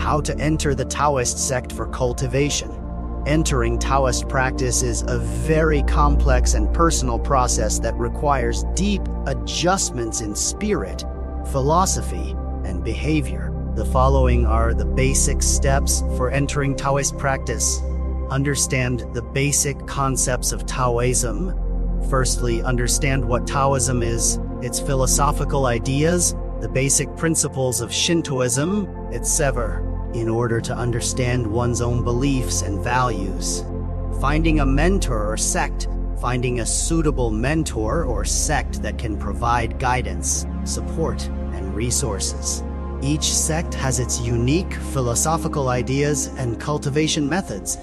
How to enter the Taoist sect for cultivation. Entering Taoist practice is a very complex and personal process that requires deep adjustments in spirit, philosophy, and behavior. The following are the basic steps for entering Taoist practice. Understand the basic concepts of Taoism. Firstly, understand what Taoism is, its philosophical ideas, the basic principles of Shintoism, etc., in order to understand one's own beliefs and values. Finding a mentor or sect. Finding a suitable mentor or sect that can provide guidance, support, and resources. Each sect has its unique philosophical ideas and cultivation methods,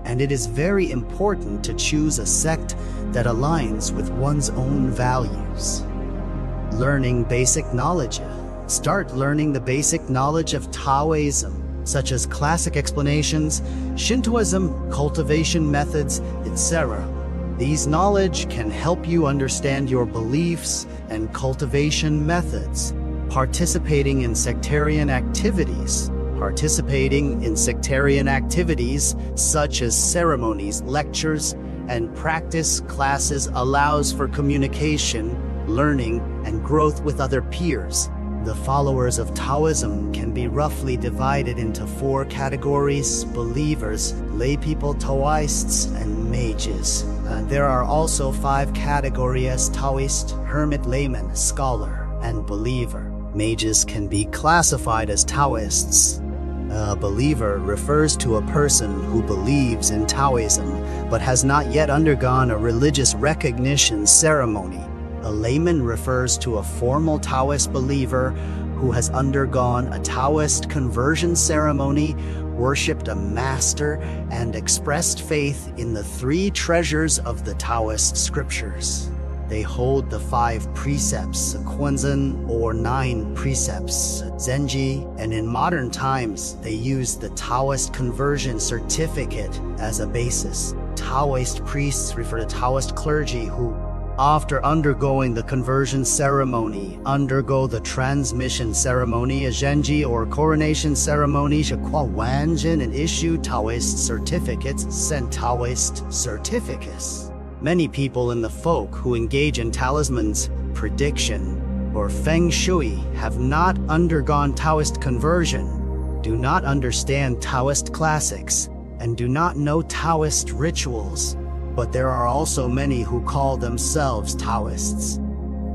and it is very important to choose a sect that aligns with one's own values. Learning basic knowledge. Start learning the basic knowledge of Taoism, such as classic explanations, Shintoism, cultivation methods, etc. These knowledge can help you understand your beliefs and cultivation methods. Participating in sectarian activities. Participating in sectarian activities such as ceremonies, lectures, and practice classes allows for communication, learning, and growth with other peers. The followers of Taoism can be roughly divided into 4 categories: believers, laypeople, Taoists, and mages. There are also 5 categories: Taoist, hermit, layman, scholar, and believer. Mages can be classified as Taoists. A believer refers to a person who believes in Taoism but has not yet undergone a religious recognition ceremony. A layman refers to a formal Taoist believer who has undergone a Taoist conversion ceremony, worshipped a master, and expressed faith in the 3 treasures of the Taoist scriptures. They hold the 5 precepts, Quanzhen, or 9 precepts, Zenji, and in modern times, they use the Taoist conversion certificate as a basis. Taoist priests refer to Taoist clergy who, after undergoing the conversion ceremony, undergo the transmission ceremony, a Zhenji or coronation ceremony, and issue Taoist certificates, sent Taoist certificates. Many people in the folk who engage in talismans, prediction, or feng shui have not undergone Taoist conversion, do not understand Taoist classics, and do not know Taoist rituals. But there are also many who call themselves Taoists.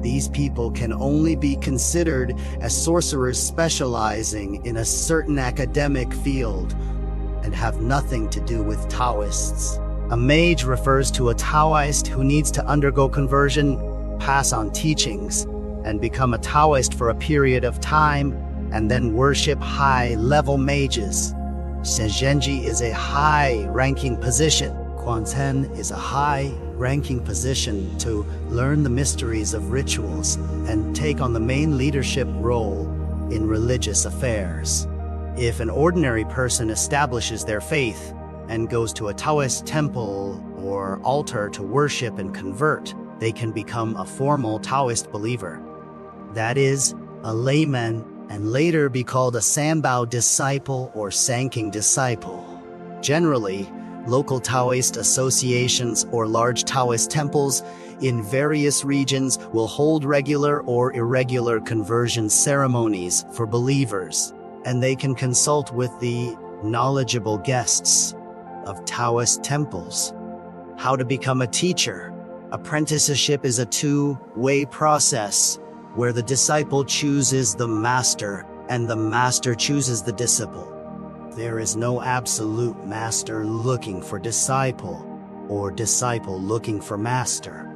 These people can only be considered as sorcerers specializing in a certain academic field and have nothing to do with Taoists. A mage refers to a Taoist who needs to undergo conversion, pass on teachings, and become a Taoist for a period of time, and then worship high-level mages. Zhenji is a high-ranking position. Quanzhen is a high-ranking position to learn the mysteries of rituals and take on the main leadership role in religious affairs. If an ordinary person establishes their faith and goes to a Taoist temple or altar to worship and convert, they can become a formal Taoist believer. That is, a layman, and later be called a Sanbao disciple or Sanking disciple. Generally, local Taoist associations or large Taoist temples in various regions will hold regular or irregular conversion ceremonies for believers, and they can consult with the knowledgeable guests of Taoist temples. How to become a teacher. Apprenticeship is a 2-way process where the disciple chooses the master and the master chooses the disciple. There is no absolute master looking for disciple or disciple looking for master.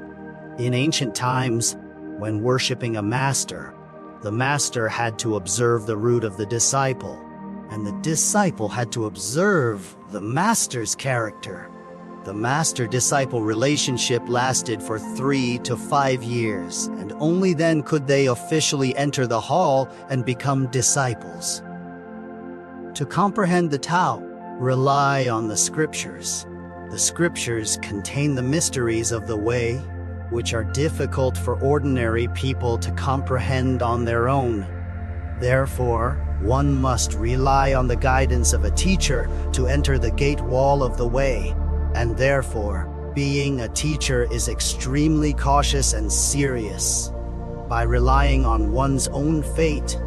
In ancient times, when worshiping a master, the master had to observe the root of the disciple, and the disciple had to observe the master's character. The master-disciple relationship lasted for 3 to 5 years, and only then could they officially enter the hall and become disciples. To comprehend the Tao, rely on the scriptures. The scriptures contain the mysteries of the way, which are difficult for ordinary people to comprehend on their own. Therefore, One must rely on the guidance of a teacher to enter the gate wall of the way, and therefore, being a teacher is extremely cautious and serious. By relying on one's own fate,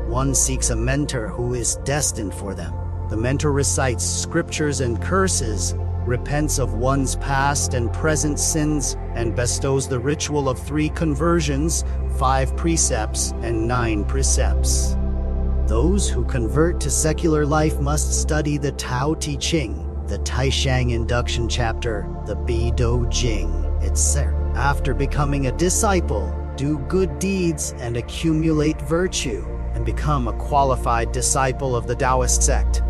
one seeks a mentor who is destined for them. The mentor recites scriptures and curses, repents of one's past and present sins, and bestows the ritual of 3 conversions, 5 precepts, and 9 precepts. Those who convert to secular life must study the Tao Te Ching, the Taishang Induction Chapter, the Bi-Do Jing, etc. After becoming a disciple, do good deeds and accumulate virtue, and become a qualified disciple of the Taoist sect.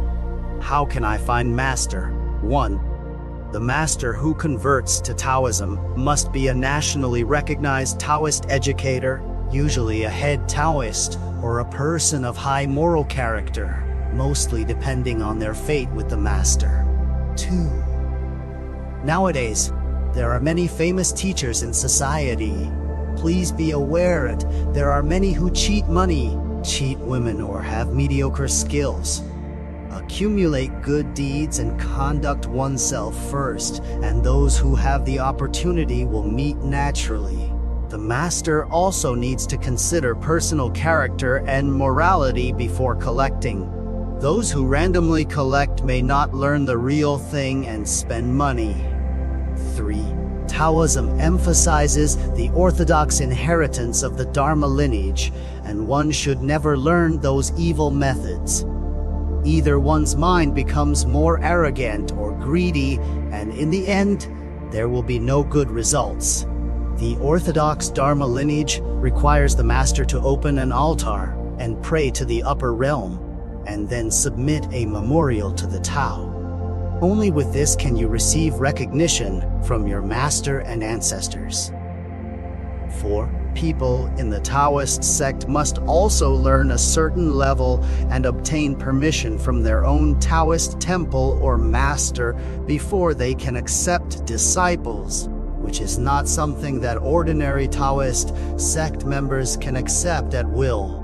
How can I find master? 1. The master who converts to Taoism must be a nationally recognized Taoist educator, usually a head Taoist or a person of high moral character, mostly depending on their fate with the master. 2. Nowadays, there are many famous teachers in society. Please be aware that there are many who cheat money, cheat women, or have mediocre skills. Accumulate good deeds and conduct oneself first, and those who have the opportunity will meet naturally. The master also needs to consider personal character and morality before collecting. Those who randomly collect may not learn the real thing and spend money. 3. Taoism emphasizes the orthodox inheritance of the Dharma lineage, and one should never learn those evil methods. Either one's mind becomes more arrogant or greedy, and in the end, there will be no good results. The orthodox Dharma lineage requires the master to open an altar and pray to the upper realm, and then submit a memorial to the Tao. Only with this can you receive recognition from your master and ancestors. 4. People in the Taoist sect must also learn a certain level and obtain permission from their own Taoist temple or master before they can accept disciples, which is not something that ordinary Taoist sect members can accept at will.